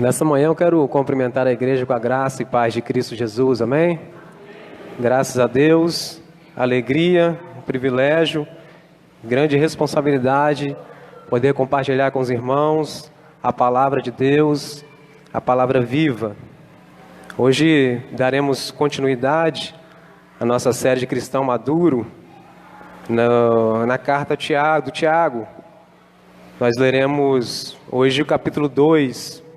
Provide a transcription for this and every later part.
Nessa manhã eu quero cumprimentar a igreja com a graça e paz de Cristo Jesus, amém? Graças a Deus, alegria, privilégio, grande responsabilidade, poder compartilhar com os irmãos a palavra de Deus, a palavra viva. Hoje daremos continuidade à nossa série de Cristão Maduro, na carta do Tiago. Nós leremos hoje o capítulo 2.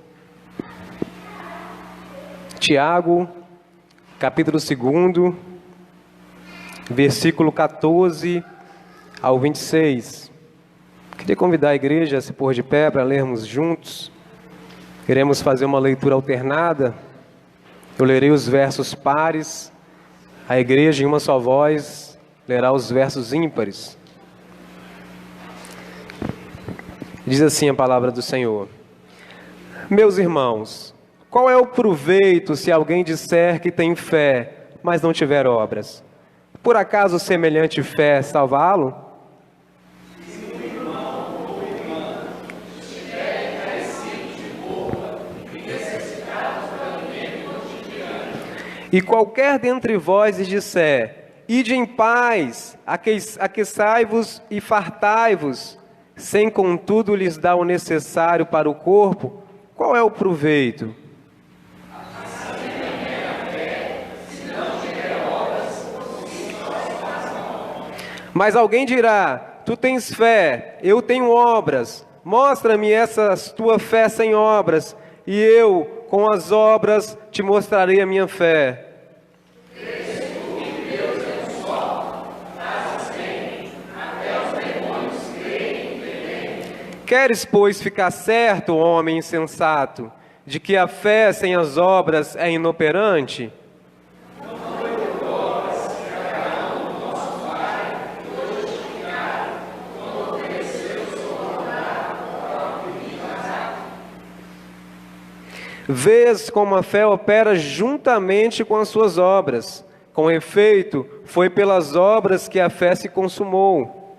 Tiago, capítulo 2, versículo 14 ao 26. Queria convidar a igreja a se pôr de pé para lermos juntos. Queremos fazer uma leitura alternada. Eu lerei os versos pares, a igreja em uma só voz lerá os versos ímpares. Diz assim a palavra do Senhor: Meus irmãos, qual é o proveito se alguém disser que tem fé, mas não tiver obras? Por acaso semelhante fé salvá-lo? E qualquer dentre vós lhes disser: Ide em paz, aqueçai-vos e fartai-vos, sem contudo lhes dar o necessário para o corpo, qual é o proveito? Mas alguém dirá: Tu tens fé, eu tenho obras. Mostra-me essa tua fé sem obras, e eu, com as obras, te mostrarei a minha fé. Queres, pois, ficar certo, homem insensato, de que a fé sem as obras é inoperante? Vês como a fé opera juntamente com as suas obras. Com efeito, foi pelas obras que a fé se consumou.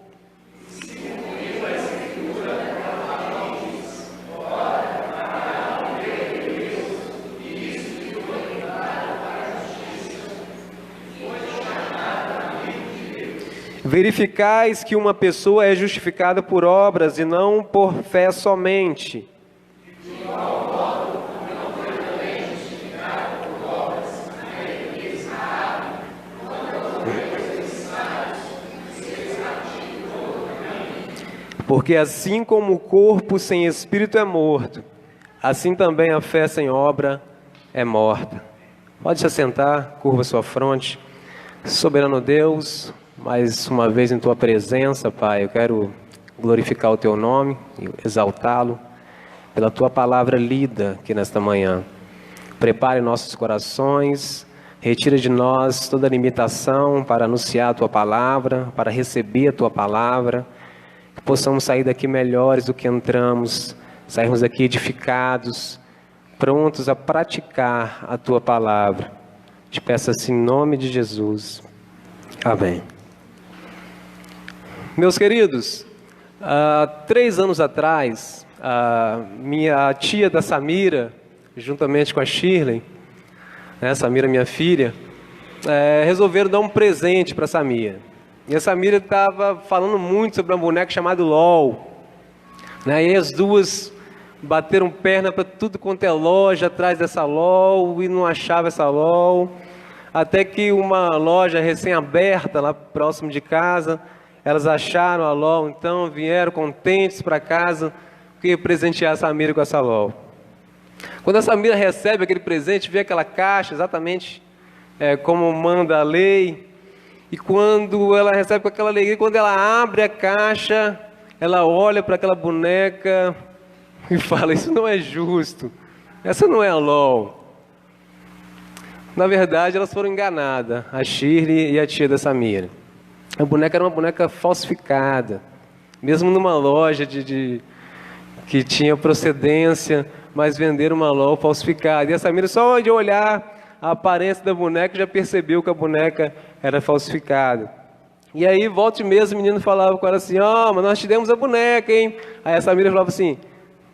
Verificais que uma pessoa é justificada por obras e não por fé somente. Porque assim como o corpo sem espírito é morto, assim também a fé sem obra é morta. Pode se assentar, curva sua fronte. Soberano Deus, mais uma vez em Tua presença, Pai, eu quero glorificar o Teu nome e exaltá-lo pela Tua palavra lida aqui nesta manhã. Prepare nossos corações, retira de nós toda limitação para anunciar a Tua palavra, para receber a Tua palavra, que possamos sair daqui melhores do que entramos, sairmos daqui edificados, prontos a praticar a Tua palavra. Te peço assim em nome de Jesus. Amém. Meus queridos, há 3 anos atrás, minha tia da Samira, juntamente com a Shirley, Samira, minha filha, resolveram dar um presente para a Samira. E a Samira estava falando muito sobre uma boneca chamada LOL. E as duas bateram perna para tudo quanto é loja atrás dessa LOL e não achava essa LOL. Até que uma loja recém-aberta lá próximo de casa, elas acharam a LOL, então vieram contentes para casa, que ia presentear a Samira com essa LOL. Quando a Samira recebe aquele presente, vê aquela caixa exatamente como manda a lei, e quando ela recebe com aquela alegria, quando ela abre a caixa, ela olha para aquela boneca e fala: isso não é justo, essa não é a LOL. Na verdade, elas foram enganadas, a Shirley e a tia da Samira. A boneca era uma boneca falsificada, mesmo numa loja que tinha procedência, mas venderam uma LOL falsificada. E a Samira, só de olhar a aparência da boneca, já percebeu que a boneca era falsificada. E aí, volta e meia, o menino falava com ela assim: mas nós te demos a boneca, hein? Aí a Samira falava assim: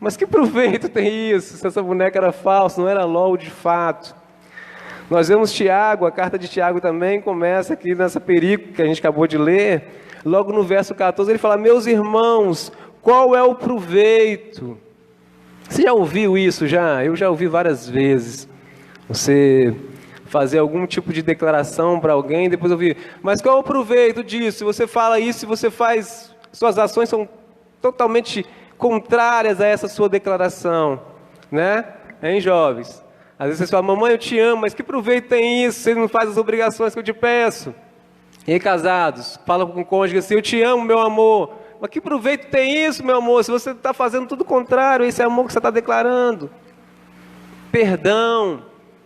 Mas que proveito tem isso, se essa boneca era falsa, não era LOL de fato? Nós vemos Tiago, a carta de Tiago também começa aqui nessa perícope que a gente acabou de ler. Logo no verso 14 ele fala: meus irmãos, qual é o proveito? Você já ouviu isso já? Eu já ouvi várias vezes. Você fazer algum tipo de declaração para alguém, depois ouvir: mas qual é o proveito disso? Se você fala isso, se você faz, suas ações são totalmente contrárias a essa sua declaração, né? Hein, jovens? Às vezes você fala: mamãe, eu te amo, mas que proveito tem isso? Você não faz as obrigações que eu te peço. E aí, casados, fala com o cônjuge assim: eu te amo, meu amor. Mas que proveito tem isso, meu amor? Se você está fazendo tudo contrário, esse é amor que você está declarando. Perdão.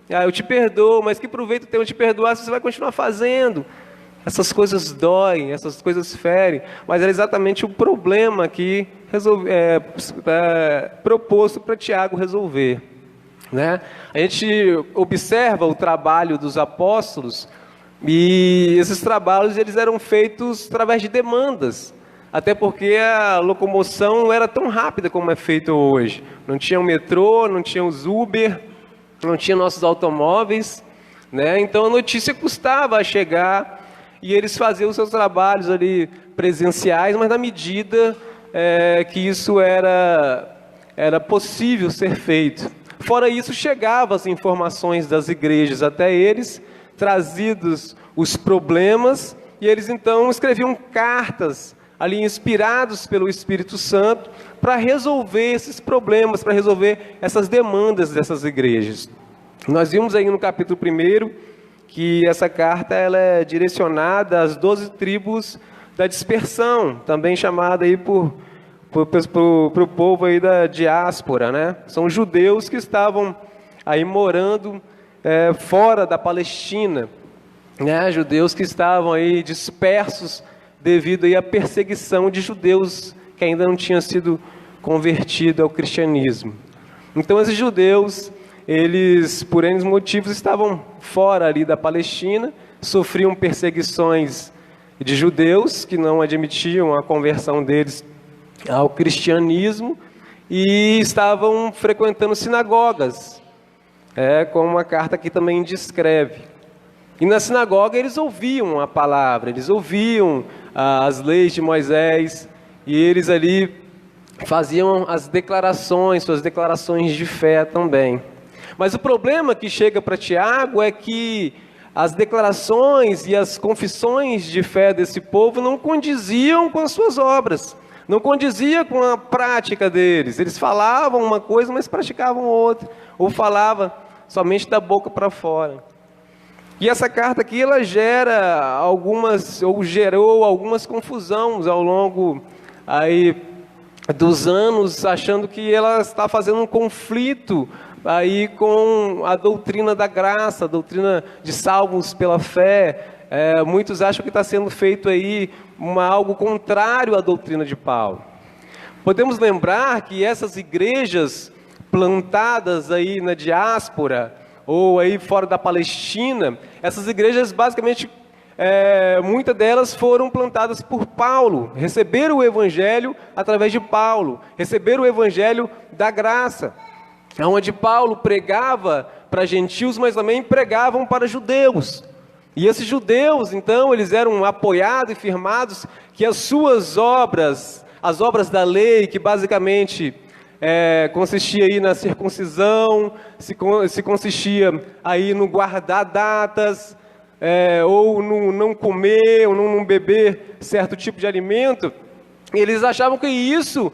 Eu te perdoo, mas que proveito tem eu te perdoar se você vai continuar fazendo? Essas coisas doem, essas coisas ferem, mas era exatamente o problema que proposto para Tiago resolver, né? A gente observa o trabalho dos apóstolos, e esses trabalhos eles eram feitos através de demandas, até porque a locomoção não era tão rápida como é feito hoje. Não tinha o metrô, não tinha os Uber, não tinha nossos automóveis, né? Então a notícia custava a chegar, e eles faziam os seus trabalhos ali presenciais, mas na medida que isso era possível ser feito. Fora isso, chegavam as informações das igrejas até eles, trazidos os problemas, e eles então escreviam cartas ali inspirados pelo Espírito Santo para resolver esses problemas, para resolver essas demandas dessas igrejas. Nós vimos aí no capítulo 1 que essa carta ela é direcionada às 12 tribos da dispersão, também chamada aí para o povo aí da diáspora, né? São judeus que estavam aí morando fora da Palestina, né? Judeus que estavam aí dispersos devido aí à perseguição de judeus que ainda não tinham sido convertidos ao cristianismo. Então esses judeus, eles por N motivos estavam fora ali da Palestina, sofriam perseguições de judeus que não admitiam a conversão deles ao cristianismo e estavam frequentando sinagogas, como a carta aqui também descreve. E na sinagoga eles ouviam a palavra, eles ouviam as leis de Moisés, e eles ali faziam as declarações, suas declarações de fé também. Mas o problema que chega para Tiago é que as declarações e as confissões de fé desse povo não condiziam com as suas obras, não condizia com a prática deles. Eles falavam uma coisa, mas praticavam outra, ou falavam somente da boca para fora. E essa carta aqui, ela gerou algumas confusões ao longo aí dos anos, achando que ela está fazendo um conflito aí com a doutrina da graça, a doutrina de salvos pela fé. Muitos acham que está sendo feito aí algo contrário à doutrina de Paulo. Podemos lembrar que essas igrejas plantadas aí na diáspora, ou aí fora da Palestina, essas igrejas basicamente, muitas delas foram plantadas por Paulo, receberam o evangelho através de Paulo, receberam o evangelho da graça, onde Paulo pregava para gentios, mas também pregavam para judeus. E esses judeus, então, eles eram apoiados e firmados que as suas obras, as obras da lei, que basicamente consistia aí na circuncisão, se consistia aí no guardar datas, ou no não comer, ou não beber certo tipo de alimento, eles achavam que isso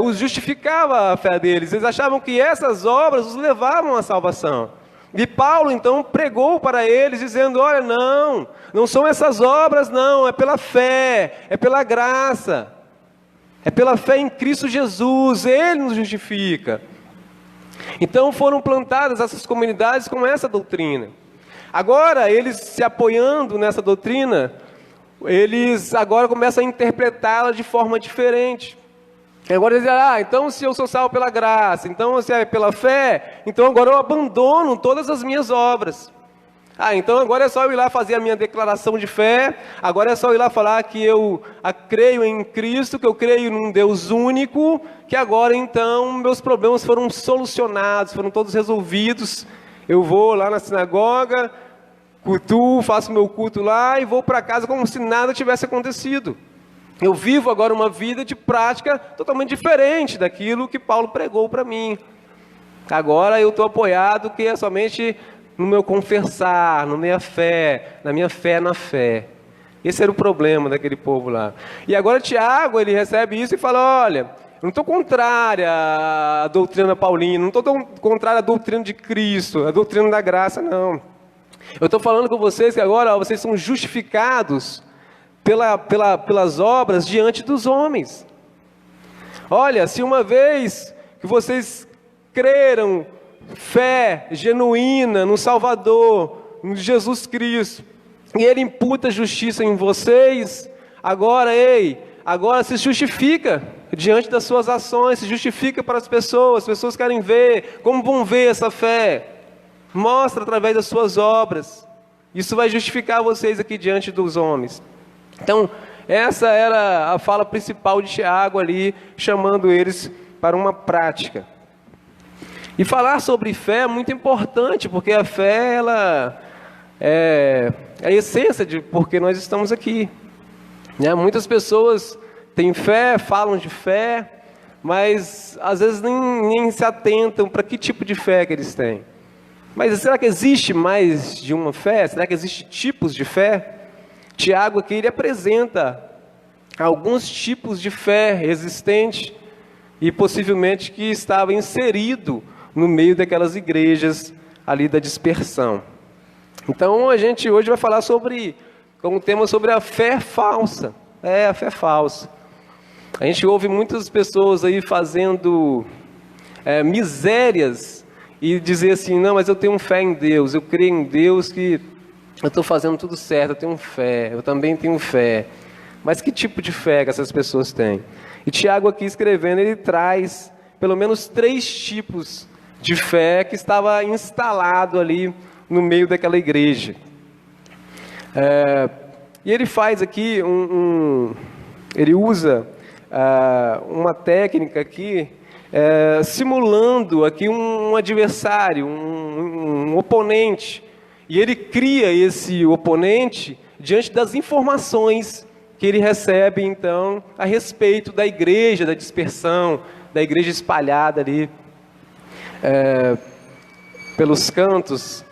os justificava a fé deles, eles achavam que essas obras os levavam à salvação. E Paulo então pregou para eles dizendo: olha, não são essas obras não, é pela fé, é pela graça. É pela fé em Cristo Jesus, Ele nos justifica. Então foram plantadas essas comunidades com essa doutrina. Agora, eles se apoiando nessa doutrina, eles agora começam a interpretá-la de forma diferente. Agora eles dizem: então se eu sou salvo pela graça, então se é pela fé, então agora eu abandono todas as minhas obras. Então agora é só eu ir lá fazer a minha declaração de fé, agora é só eu ir lá falar que eu creio em Cristo, que eu creio num Deus único, que agora então meus problemas foram solucionados, foram todos resolvidos. Eu vou lá na sinagoga, cultuo, faço meu culto lá e vou para casa como se nada tivesse acontecido. Eu vivo agora uma vida de prática totalmente diferente daquilo que Paulo pregou para mim. Agora eu estou apoiado que é somente no meu confessar, na minha fé na fé. Esse era o problema daquele povo lá. E agora Tiago, ele recebe isso e fala, olha, eu não estou contrário à doutrina paulina, não estou contrário à doutrina de Cristo, à doutrina da graça, não. Eu estou falando com vocês que agora vocês são justificados pelas obras diante dos homens. Olha, se uma vez que vocês creram, fé genuína no Salvador, no Jesus Cristo, e Ele imputa justiça em vocês, agora se justifica diante das suas ações, se justifica para as pessoas querem ver, como vão ver essa fé? Mostra através das suas obras, isso vai justificar vocês aqui diante dos homens. Então, essa era a fala principal de Tiago ali, chamando eles para uma prática. E falar sobre fé é muito importante, porque a fé, ela é a essência de porque nós estamos aqui. Muitas pessoas têm fé, falam de fé, mas às vezes nem se atentam para que tipo de fé que eles têm. Mas será que existe mais de uma fé? Será que existem tipos de fé? Tiago aqui, ele apresenta alguns tipos de fé existente e possivelmente que estava inserido no meio daquelas igrejas ali da dispersão. Então a gente hoje vai falar como tema sobre a fé falsa. A fé falsa. A gente ouve muitas pessoas aí fazendo misérias e dizer assim, não, mas eu tenho fé em Deus, eu creio em Deus que eu estou fazendo tudo certo, eu tenho fé, eu também tenho fé. Mas que tipo de fé que essas pessoas têm? E Tiago aqui escrevendo, ele traz pelo menos 3 tipos de fé que estava instalado ali no meio daquela igreja. E ele faz aqui, ele usa uma técnica aqui, simulando aqui um adversário, um oponente. E ele cria esse oponente diante das informações que ele recebe, então, a respeito da igreja, da dispersão, da igreja espalhada ali pelos cantos.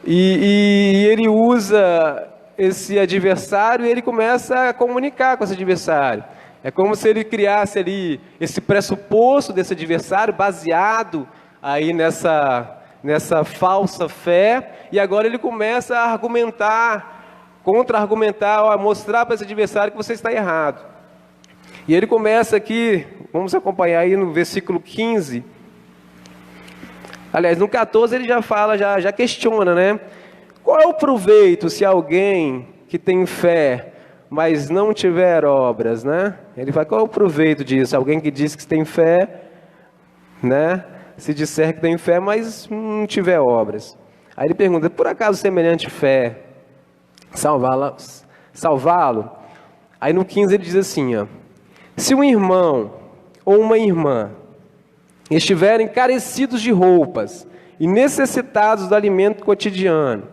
E ele usa esse adversário e ele começa a comunicar com esse adversário. É como se ele criasse ali esse pressuposto desse adversário, baseado aí nessa falsa fé, e agora ele começa a argumentar, contra-argumentar, a mostrar para esse adversário que você está errado. E ele começa aqui, vamos acompanhar aí no versículo 15. Aliás, no 14 ele já fala, já questiona, né? Qual é o proveito se alguém que tem fé, mas não tiver obras, né? Ele fala, qual é o proveito disso? Alguém que diz que tem fé, né? Se disser que tem fé, mas não tiver obras. Aí ele pergunta, por acaso semelhante fé salvá-lo? Aí no 15 ele diz assim, ó, se um irmão ou uma irmã estiverem carecidos de roupas e necessitados do alimento cotidiano,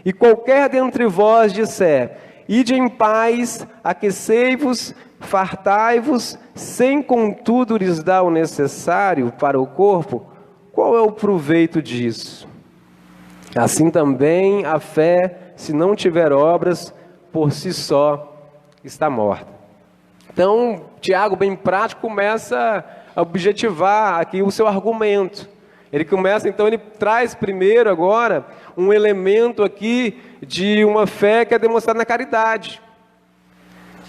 e qualquer dentre vós disser, ide em paz, aquecei-vos, fartai-vos, sem contudo lhes dar o necessário para o corpo, qual é o proveito disso? Assim também a fé, se não tiver obras, por si só está morta. Então, Tiago, bem prático, começa a objetivar aqui o seu argumento. Ele começa, então, ele traz primeiro agora um elemento aqui de uma fé que é demonstrada na caridade.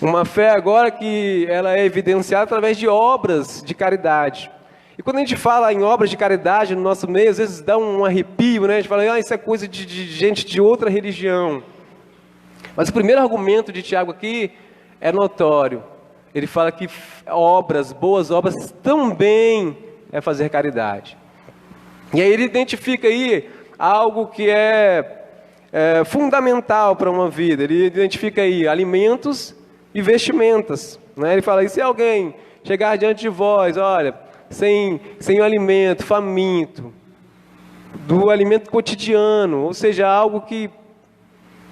Uma fé agora que ela é evidenciada através de obras de caridade. E quando a gente fala em obras de caridade no nosso meio, às vezes dá um arrepio, né? A gente fala, isso é coisa de gente de outra religião. Mas o primeiro argumento de Tiago aqui é notório. Ele fala que obras, boas obras, também é fazer caridade. E aí ele identifica aí algo que é fundamental para uma vida. Ele identifica aí alimentos e vestimentas, né? Ele fala, e se alguém chegar diante de vós, olha, sem o alimento, faminto, do alimento cotidiano, ou seja, algo que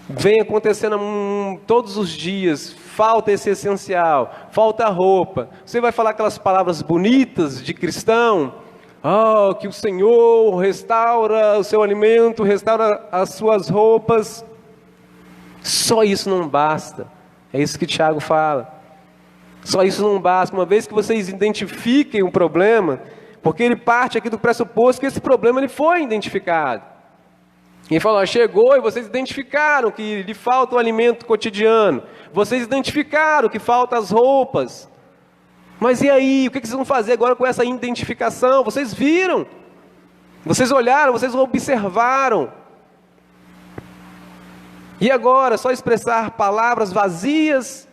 vem acontecendo todos os dias, falta esse essencial, falta roupa. Você vai falar aquelas palavras bonitas de cristão, que o Senhor restaura o seu alimento, restaura as suas roupas. Só isso não basta. É isso que Tiago fala. Só isso não basta. Uma vez que vocês identifiquem o problema, porque ele parte aqui do pressuposto que esse problema ele foi identificado. Ele falou, chegou e vocês identificaram que lhe falta o alimento cotidiano. Vocês identificaram que faltam as roupas. Mas e aí? O que vocês vão fazer agora com essa identificação? Vocês viram. Vocês olharam, vocês observaram. E agora? Só expressar palavras vazias?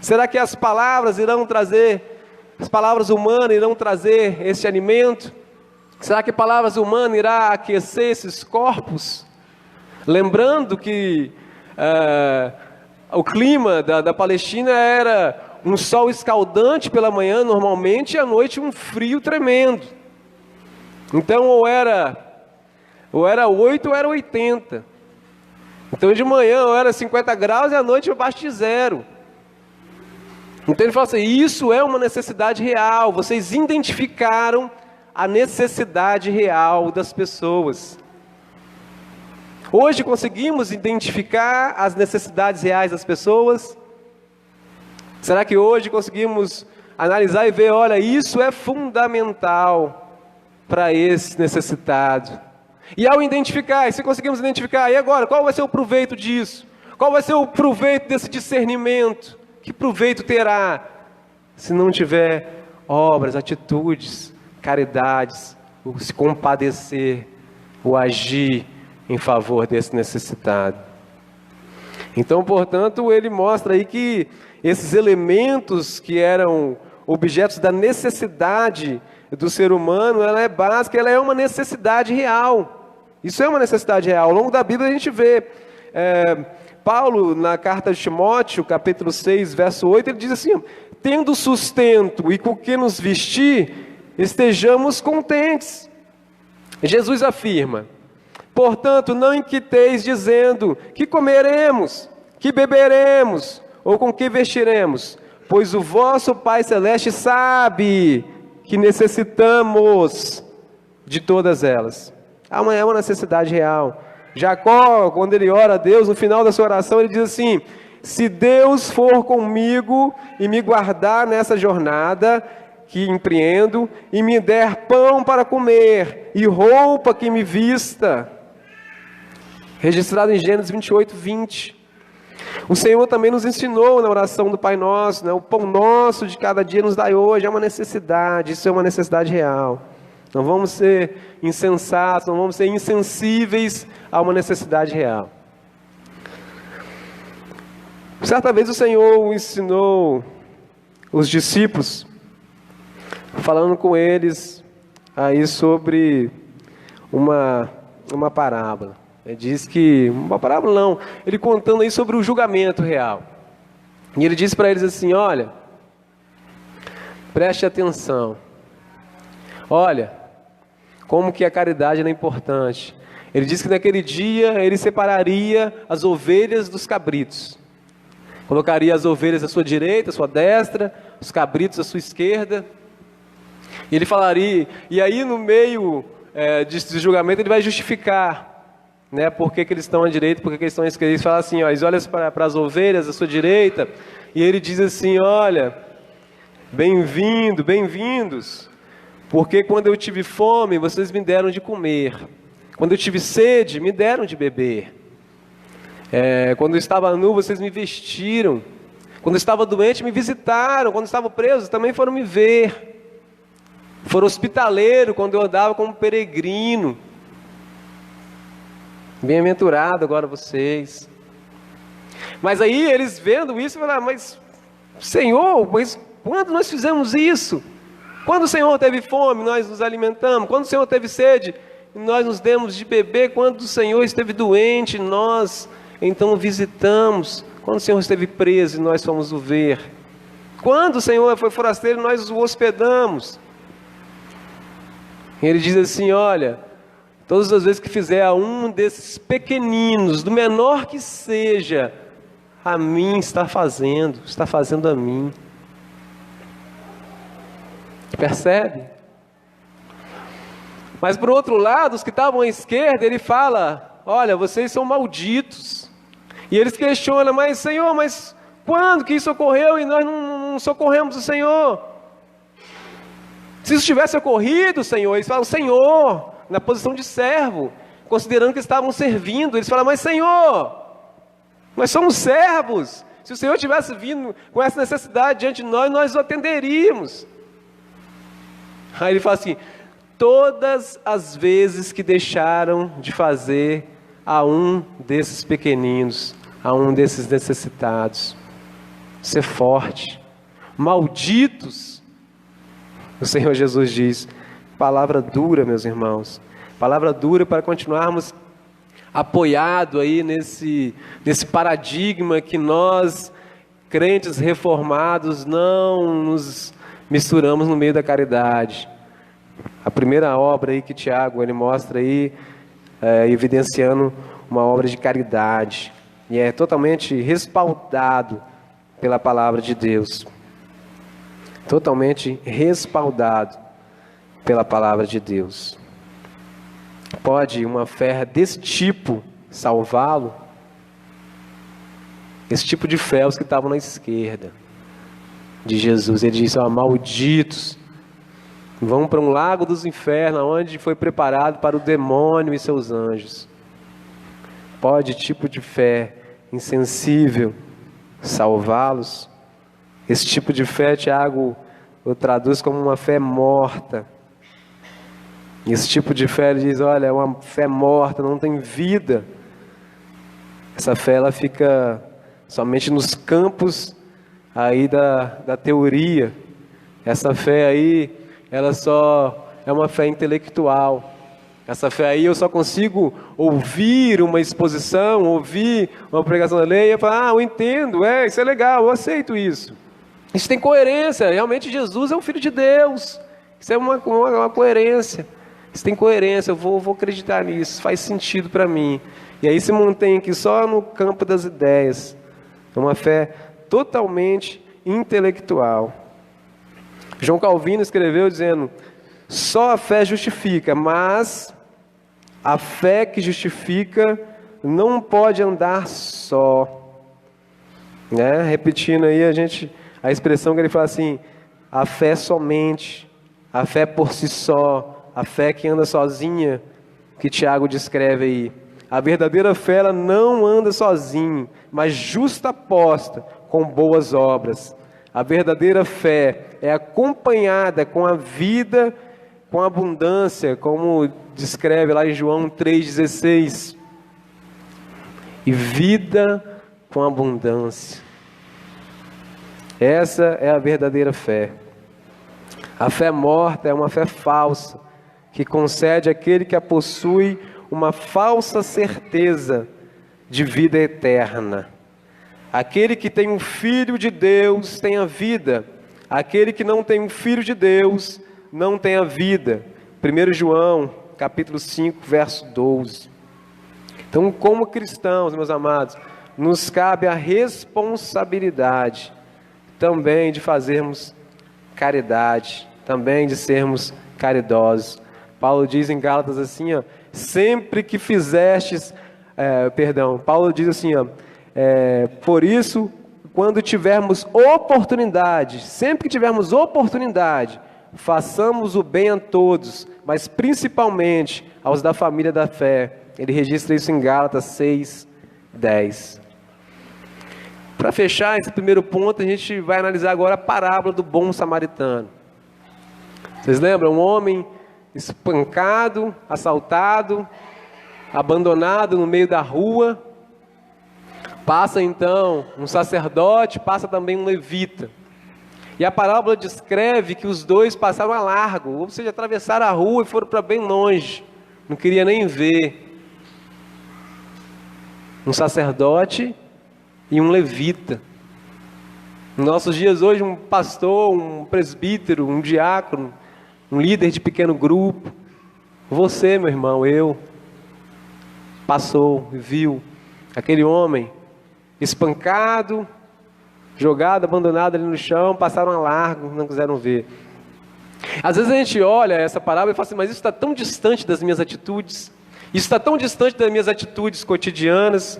Será que as palavras irão trazer, as palavras humanas irão trazer esse alimento? Será que palavras humanas irá aquecer esses corpos? Lembrando que o clima da Palestina era um sol escaldante pela manhã, normalmente, e à noite um frio tremendo. Então, ou era 8 ou era 80. Então, de manhã ou era 50 graus e à noite abaixo de zero. Então, ele fala assim, isso é uma necessidade real. Vocês identificaram a necessidade real das pessoas. Hoje conseguimos identificar as necessidades reais das pessoas? Será que hoje conseguimos analisar e ver, olha, isso é fundamental para esse necessitado? E ao identificar, e se conseguimos identificar, e agora, qual vai ser o proveito disso? Qual vai ser o proveito desse discernimento? Que proveito terá se não tiver obras, atitudes, caridades, o se compadecer, o agir em favor desse necessitado? Então, portanto, ele mostra aí que esses elementos que eram objetos da necessidade do ser humano, ela é básica, ela é uma necessidade real. Isso é uma necessidade real. Ao longo da Bíblia a gente vê, Paulo, na carta de Timóteo, capítulo 6, verso 8, ele diz assim, tendo sustento e com que nos vestir, estejamos contentes. Jesus afirma, portanto, não inquieteis dizendo, que comeremos, que beberemos, ou com que vestiremos? Pois o vosso Pai Celeste sabe que necessitamos de todas elas. É uma necessidade real. Jacó, quando ele ora a Deus, no final da sua oração, ele diz assim, se Deus for comigo e me guardar nessa jornada que empreendo, e me der pão para comer, e roupa que me vista. Registrado em Gênesis 28, 20. O Senhor também nos ensinou na oração do Pai Nosso, né? O pão nosso de cada dia nos dai hoje, é uma necessidade, isso é uma necessidade real. Não vamos ser insensatos, não vamos ser insensíveis a uma necessidade real. Certa vez o Senhor ensinou os discípulos, falando com eles aí sobre uma parábola. Ele diz que, uma parábola não, ele contando aí sobre o julgamento real. E ele diz para eles assim, olha, preste atenção. Olha, como que a caridade é importante. Ele diz que naquele dia ele separaria as ovelhas dos cabritos. Colocaria as ovelhas à sua direita, à sua destra, os cabritos à sua esquerda. E ele falaria, e aí no meio desse julgamento ele vai justificar, né, por que eles estão à direita, por que eles estão à esquerda. Ele fala assim, ó, eles olham para as ovelhas à sua direita, e ele diz assim, olha, bem-vindos, porque quando eu tive fome, vocês me deram de comer, quando eu tive sede, me deram de beber, quando eu estava nu, vocês me vestiram, quando eu estava doente, me visitaram, quando eu estava preso, também foram me ver, foram hospitaleiro quando eu andava como peregrino. Bem-aventurado agora vocês. Mas aí eles vendo isso, falaram, mas Senhor, mas quando nós fizemos isso? Quando o Senhor teve fome, nós nos alimentamos. Quando o Senhor teve sede, e nós nos demos de beber. Quando o Senhor esteve doente, nós então o visitamos. Quando o Senhor esteve preso, nós fomos o ver. Quando o Senhor foi forasteiro, nós o hospedamos. E ele diz assim: olha, todas as vezes que fizer a um desses pequeninos, do menor que seja, a mim está fazendo a mim. Percebe? Mas por outro lado, os que estavam à esquerda, ele fala: olha, vocês são malditos. E eles questionam: mas Senhor, mas quando que isso ocorreu e nós não socorremos o Senhor? Se isso tivesse ocorrido, Senhor, eles falam: Senhor, na posição de servo, considerando que estavam servindo, eles falam: mas Senhor, nós somos servos. Se o Senhor tivesse vindo com essa necessidade diante de nós, nós o atenderíamos. Aí ele fala assim: todas as vezes que deixaram de fazer a um desses pequeninos, a um desses necessitados, ser forte, malditos. O Senhor Jesus diz, palavra dura, meus irmãos, palavra dura para continuarmos apoiado aí nesse paradigma que nós, crentes reformados, não nos misturamos no meio da caridade. A primeira obra aí que Tiago ele mostra aí, evidenciando uma obra de caridade, e é totalmente respaldado pela palavra de Deus. Totalmente respaldado pela palavra de Deus. Pode uma fé desse tipo salvá-lo? Esse tipo de fé, os que estavam na esquerda de Jesus. Ele disse: malditos, vão para um lago dos infernos, onde foi preparado para o demônio e seus anjos. Pode tipo de fé insensível salvá-los? Esse tipo de fé, Tiago o traduz como uma fé morta. Esse tipo de fé, ele diz: olha, é uma fé morta, não tem vida. Essa fé, ela fica somente nos campos aí da teoria. Essa fé aí, ela só é uma fé intelectual. Essa fé aí eu só consigo ouvir uma exposição, ouvir uma pregação da lei e falar: eu entendo, isso é legal, eu aceito isso. Isso tem coerência, realmente Jesus é o Filho de Deus. Isso é uma coerência. Isso tem coerência, eu vou acreditar nisso, faz sentido para mim. E aí se mantém aqui só no campo das ideias. É uma fé totalmente intelectual. João Calvino escreveu dizendo: só a fé justifica, mas a fé que justifica não pode andar só. Né? Repetindo aí a expressão que ele fala assim: a fé somente, a fé por si só, a fé que anda sozinha, que Tiago descreve aí. A verdadeira fé, ela não anda sozinha, mas justaposta com boas obras. A verdadeira fé é acompanhada com a vida, com abundância, como descreve lá em João 3,16. E vida com abundância. Essa é a verdadeira fé. A fé morta é uma fé falsa, que concede àquele que a possui uma falsa certeza de vida eterna. Aquele que tem um Filho de Deus tem a vida. Aquele que não tem um Filho de Deus não tem a vida. 1 João, capítulo 5, verso 12. Então, como cristãos, meus amados, nos cabe a responsabilidade também de fazermos caridade, também de sermos caridosos. Paulo diz em Gálatas assim, sempre que fizestes, Paulo diz assim, por isso, quando tivermos oportunidade, sempre que tivermos oportunidade, façamos o bem a todos, mas principalmente aos da família da fé. Ele registra isso em Gálatas 6, 10. Para fechar esse primeiro ponto, a gente vai analisar agora a parábola do bom samaritano. Vocês lembram? Um homem espancado, assaltado, abandonado no meio da rua. Passa então um sacerdote, passa também um levita. E a parábola descreve que os dois passaram a largo, ou seja, atravessaram a rua e foram para bem longe. não queria nem ver um sacerdote e um levita. Nos nossos dias hoje, um pastor, um presbítero, um diácono, um líder de pequeno grupo, você, meu irmão, eu, passou, viu aquele homem espancado, jogado, abandonado ali no chão, passaram a largo, não quiseram ver. Às vezes a gente olha essa parábola e fala assim, mas isso está tão distante das minhas atitudes, isso está tão distante das minhas atitudes cotidianas.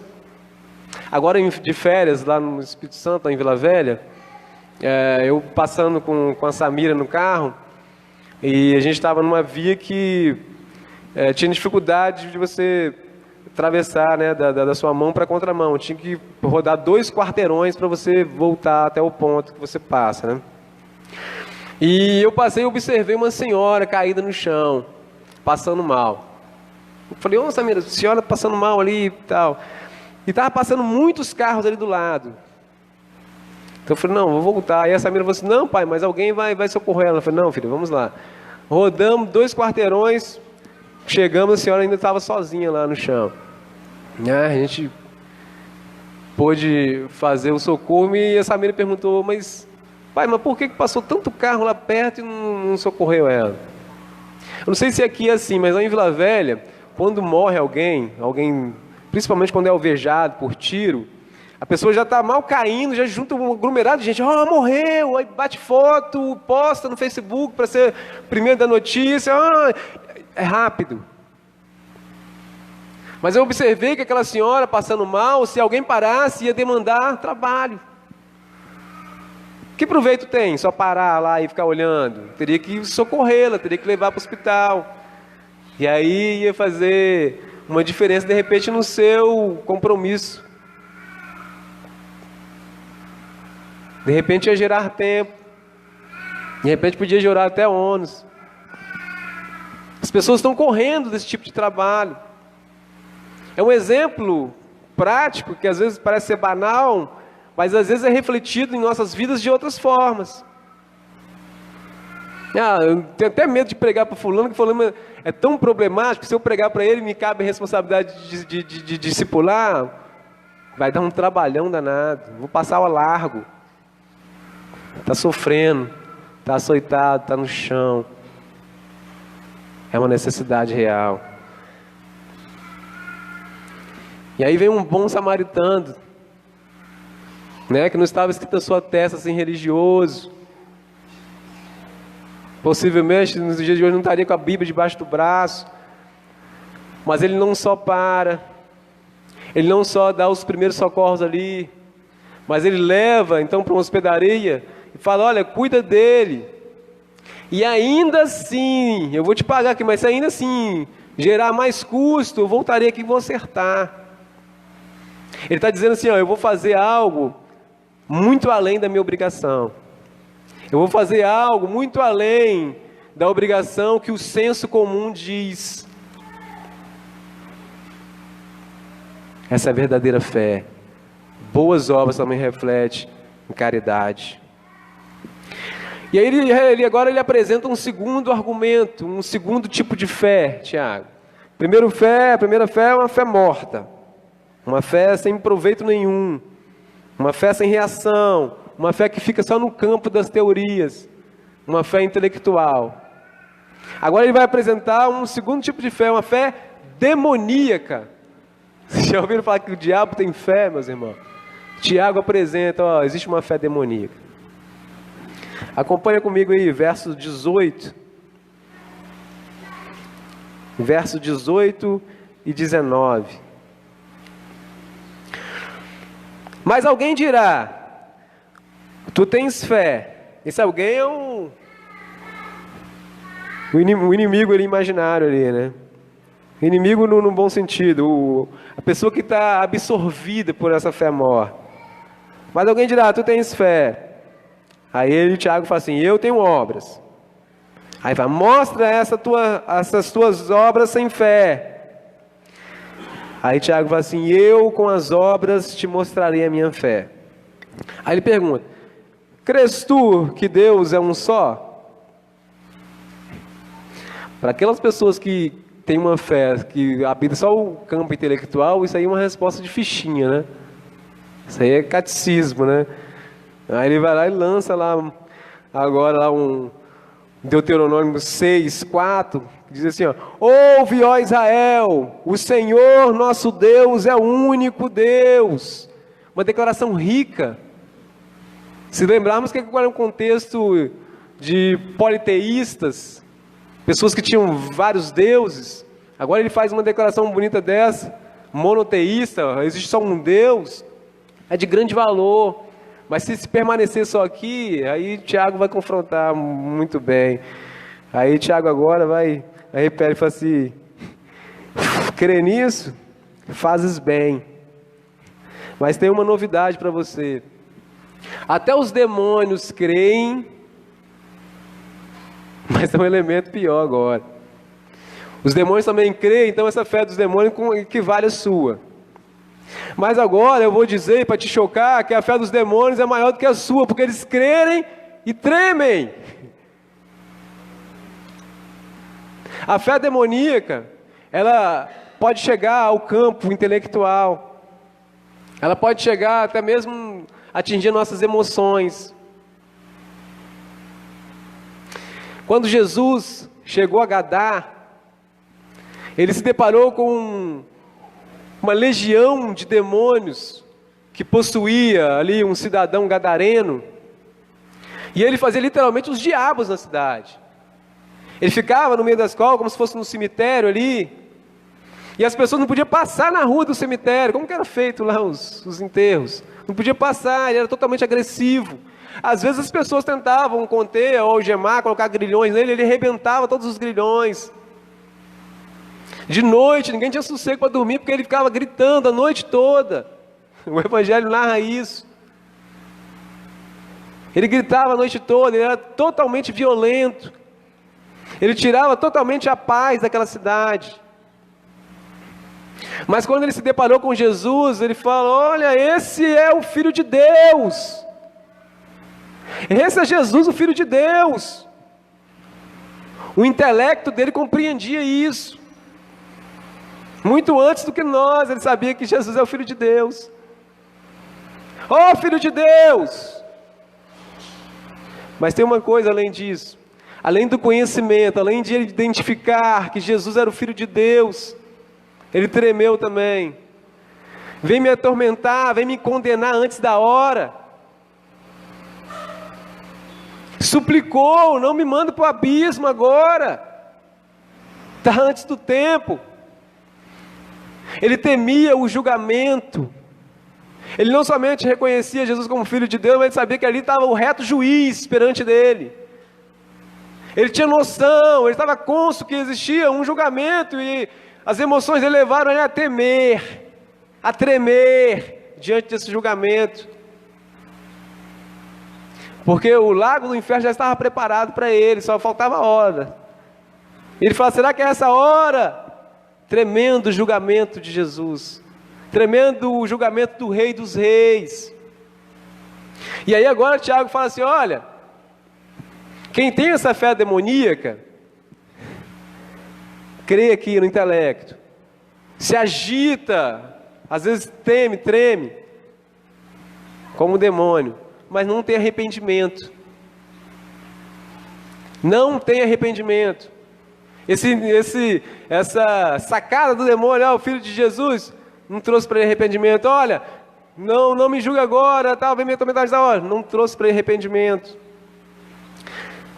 Agora de férias, lá no Espírito Santo, lá em Vila Velha, eu passando com a Samira no carro, e a gente estava numa via que tinha dificuldade de você atravessar, né, da sua mão para a contramão. Tinha que rodar 2 quarteirões para você voltar até o ponto que você passa, né? E eu passei e observei uma senhora caída no chão, passando mal. Eu falei, ô Samira, a senhora passando mal ali e tal. E estava passando muitos carros ali do lado. Então eu falei, não, vou voltar. Aí a Samira falou assim, não pai, mas alguém vai socorrer ela. Eu falei, não filho, vamos lá. Rodamos 2 quarteirões, chegamos, a senhora ainda estava sozinha lá no chão. A gente pôde fazer o socorro e a Samira perguntou, mas pai, mas por que passou tanto carro lá perto e não socorreu ela? Eu não sei se aqui é assim, mas lá em Vila Velha, quando morre alguém, principalmente quando é alvejado por tiro, a pessoa já está mal caindo, já junta um aglomerado de gente, morreu, aí bate foto, posta no Facebook para ser o primeiro da notícia, é rápido. Mas eu observei que aquela senhora passando mal, se alguém parasse, ia demandar trabalho. Que proveito tem só parar lá e ficar olhando? Teria que socorrê-la, teria que levar para o hospital. E aí ia fazer uma diferença, de repente, no seu compromisso. De repente ia gerar tempo. De repente podia gerar até ônus. As pessoas estão correndo desse tipo de trabalho. É um exemplo prático, que às vezes parece ser banal, mas às vezes é refletido em nossas vidas de outras formas. Eu tenho até medo de pregar para fulano, que fulano é tão problemático, se eu pregar para ele, me cabe a responsabilidade de discipular, vai dar um trabalhão danado, vou passar ao largo. Está sofrendo, está açoitado, está no chão. É uma necessidade real. E aí vem um bom samaritano, né, que não estava escrito na sua testa assim, religioso. Possivelmente nos dias de hoje não estaria com a Bíblia debaixo do braço. Mas ele não só para, ele não só dá os primeiros socorros ali, mas ele leva então para uma hospedaria e fala, olha, cuida dele. E ainda assim, eu vou te pagar aqui, mas se ainda assim gerar mais custo, eu voltarei aqui e vou acertar. Ele está dizendo assim, eu vou fazer algo muito além da minha obrigação. Eu vou fazer algo muito além da obrigação que o senso comum diz. Essa é a verdadeira fé. Boas obras também refletem em caridade. E aí agora ele apresenta um segundo argumento, um segundo tipo de fé, Tiago. A primeira fé é uma fé morta. Uma fé sem proveito nenhum. Uma fé sem reação. Uma fé que fica só no campo das teorias. Uma fé intelectual. Agora ele vai apresentar um segundo tipo de fé, uma fé demoníaca. Vocês já ouviram falar que o diabo tem fé, meus irmãos? Tiago apresenta, existe uma fé demoníaca. Acompanha comigo aí, versos 18. Versos 18 e 19. Mas alguém dirá, tu tens fé. Esse alguém é o inimigo ali, imaginário ali, né? Inimigo no bom sentido, a pessoa que está absorvida por essa fé morta. Mas alguém dirá, tu tens fé. Aí Tiago fala assim, eu tenho obras. Aí vai, mostra essas tuas obras sem fé. Aí Tiago fala assim, eu com as obras te mostrarei a minha fé. Aí ele pergunta, crês tu que Deus é um só? Para aquelas pessoas que tem uma fé que habita só o campo intelectual, isso aí é uma resposta de fichinha, né? Isso aí é catecismo, né? Aí ele vai lá e lança lá, agora lá um Deuteronômio 6:4, que diz assim, ó: ouve, ó Israel, o Senhor nosso Deus é o único Deus. Uma declaração rica. Se lembrarmos que agora é um contexto de politeístas, pessoas que tinham vários deuses, agora ele faz uma declaração bonita dessa, monoteísta, existe só um Deus, é de grande valor. Mas se permanecer só aqui, aí Tiago vai confrontar muito bem. Aí Tiago agora vai, aí repete e fala assim: crê nisso, fazes bem. Mas tem uma novidade para você. Até os demônios creem, mas tem um elemento pior agora. Os demônios também creem, então essa fé dos demônios equivale à sua. Mas agora eu vou dizer, para te chocar, que a fé dos demônios é maior do que a sua, porque eles crerem e tremem. A fé demoníaca, ela pode chegar ao campo intelectual, ela pode chegar até mesmo atingir nossas emoções. Quando Jesus chegou a Gadá, ele se deparou com uma legião de demônios que possuía ali um cidadão gadareno, e ele fazia literalmente os diabos na cidade. Ele ficava no meio da escola, como se fosse no cemitério ali, e as pessoas não podiam passar na rua do cemitério, como que era feito lá os enterros, não podia passar, ele era totalmente agressivo. Às vezes as pessoas tentavam conter ou algemar, colocar grilhões nele, ele arrebentava todos os grilhões. De noite, ninguém tinha sossego para dormir, porque ele ficava gritando a noite toda. O Evangelho narra isso. Ele gritava a noite toda, ele era totalmente violento. Ele tirava totalmente a paz daquela cidade. Mas quando ele se deparou com Jesus, ele falou: olha, esse é o Filho de Deus. Esse é Jesus, o Filho de Deus. O intelecto dele compreendia isso. Muito antes do que nós, ele sabia que Jesus é o Filho de Deus. Oh, Filho de Deus! Mas tem uma coisa além disso. Além do conhecimento, além de ele identificar que Jesus era o Filho de Deus, ele tremeu também. Vem me atormentar, vem me condenar antes da hora. Suplicou, não me manda para o abismo agora. Está antes do tempo. Ele temia o julgamento. Ele não somente reconhecia Jesus como Filho de Deus, mas ele sabia que ali estava o reto juiz perante dele. Ele tinha noção, ele estava cônscio que existia um julgamento, e as emoções dele levaram ele a temer, a tremer diante desse julgamento. Porque o lago do inferno já estava preparado para ele, só faltava a hora. Ele fala: será que é essa hora? Tremendo julgamento de Jesus, tremendo julgamento do Rei dos Reis. E aí agora Tiago fala assim: olha, quem tem essa fé demoníaca, crê aqui no intelecto, se agita, às vezes treme, como o demônio, mas não tem arrependimento. Não tem arrependimento. Essa sacada do demônio, o Filho de Jesus, não trouxe para ele arrependimento. Olha, não me julga agora, vem me atormentar da hora. Não trouxe para ele arrependimento.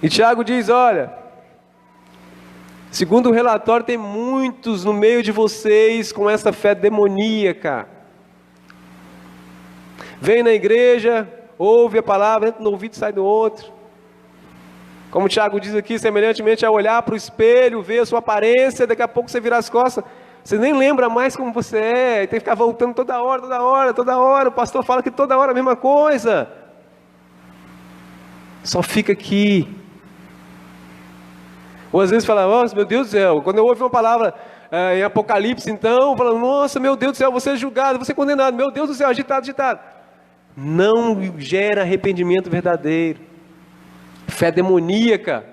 E Tiago diz: olha, segundo o relatório, tem muitos no meio de vocês com essa fé demoníaca. Vem na igreja, ouve a palavra, entra no ouvido e sai do outro. Como o Tiago diz aqui, semelhantemente a olhar para o espelho, ver a sua aparência, daqui a pouco você vira as costas, você nem lembra mais como você é, e tem que ficar voltando toda hora, o pastor fala que toda hora a mesma coisa. Só fica aqui. Ou às vezes fala: nossa, meu Deus do céu, quando eu ouvo uma palavra em Apocalipse, então, fala: nossa, meu Deus do céu, você é julgado, você é condenado, meu Deus do céu, agitado. Não gera arrependimento verdadeiro. Fé demoníaca.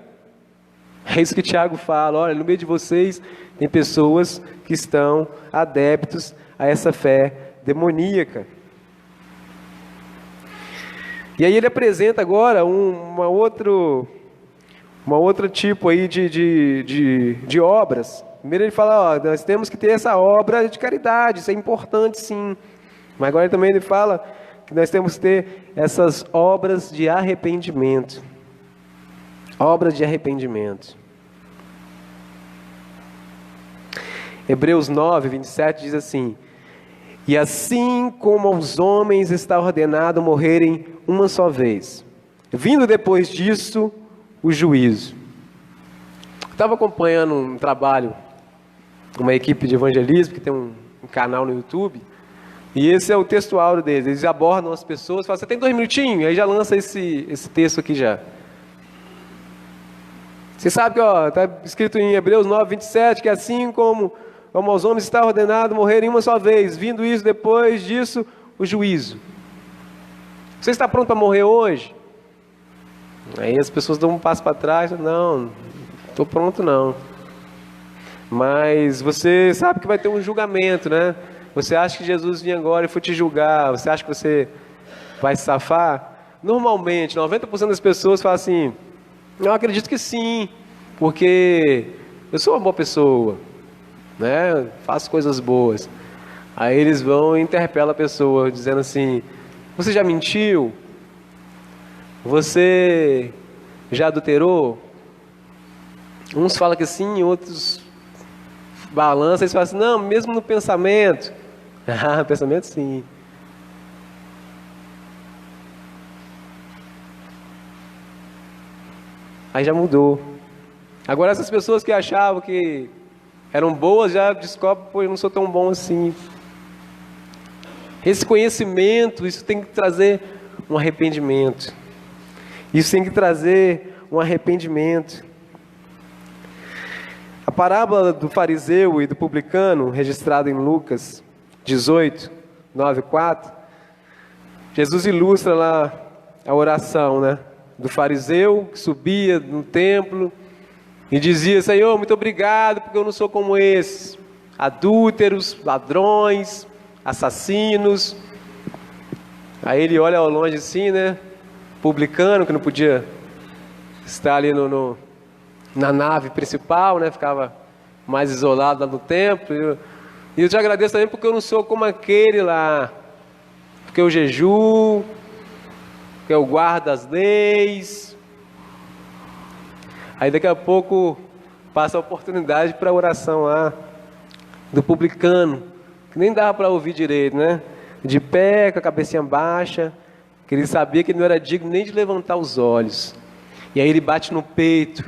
É isso que Tiago fala, olha, no meio de vocês tem pessoas que estão adeptos a essa fé demoníaca. E aí ele apresenta agora uma outra tipo aí de obras. Primeiro ele fala, nós temos que ter essa obra de caridade, isso é importante sim. Mas agora também ele fala que nós temos que ter essas obras de arrependimento. Obras de arrependimento. Hebreus 9, 27 diz assim: e assim como aos homens está ordenado morrerem uma só vez, vindo depois disso o juízo. Estava acompanhando um trabalho, uma equipe de evangelismo, que tem um canal no YouTube, e esse é o texto áureo deles. Eles abordam as pessoas, falam, você tem 2 minutinhos? Aí já lança esse texto aqui já. Você sabe que está escrito em Hebreus 9, 27, que assim como aos homens está ordenado morrerem uma só vez, vindo isso depois disso, o juízo. Você está pronto para morrer hoje? Aí as pessoas dão um passo para trás, não estou pronto não. Mas você sabe que vai ter um julgamento, né? Você acha que Jesus vinha agora e foi te julgar, você acha que você vai se safar? Normalmente, 90% das pessoas falam assim, eu acredito que sim, porque eu sou uma boa pessoa, né? Faço coisas boas. Aí eles vão e interpelam a pessoa, dizendo assim, você já mentiu? Você já adulterou? Uns falam que sim, outros balançam e falam assim, não, mesmo no pensamento. Ah, pensamento sim. Aí já mudou. Agora essas pessoas que achavam que eram boas, já descobrem, pô, eu não sou tão bom assim. Esse conhecimento, isso tem que trazer um arrependimento. Isso tem que trazer um arrependimento. A parábola do fariseu e do publicano, registrada em Lucas 18, 9, 4, Jesus ilustra lá a oração, né? Do fariseu que subia no templo e dizia, Senhor, muito obrigado, porque eu não sou como esses, adúlteros, ladrões, assassinos. Aí ele olha ao longe assim, né? Publicano, que não podia estar ali na nave principal, né? Ficava mais isolado lá no templo. E eu te agradeço também porque eu não sou como aquele lá, porque eu jejuo, porque eu guardo as leis. Aí daqui a pouco passa a oportunidade para a oração lá do publicano, que nem dava para ouvir direito, né? De pé, com a cabecinha baixa, que ele sabia que ele não era digno nem de levantar os olhos. E aí ele bate no peito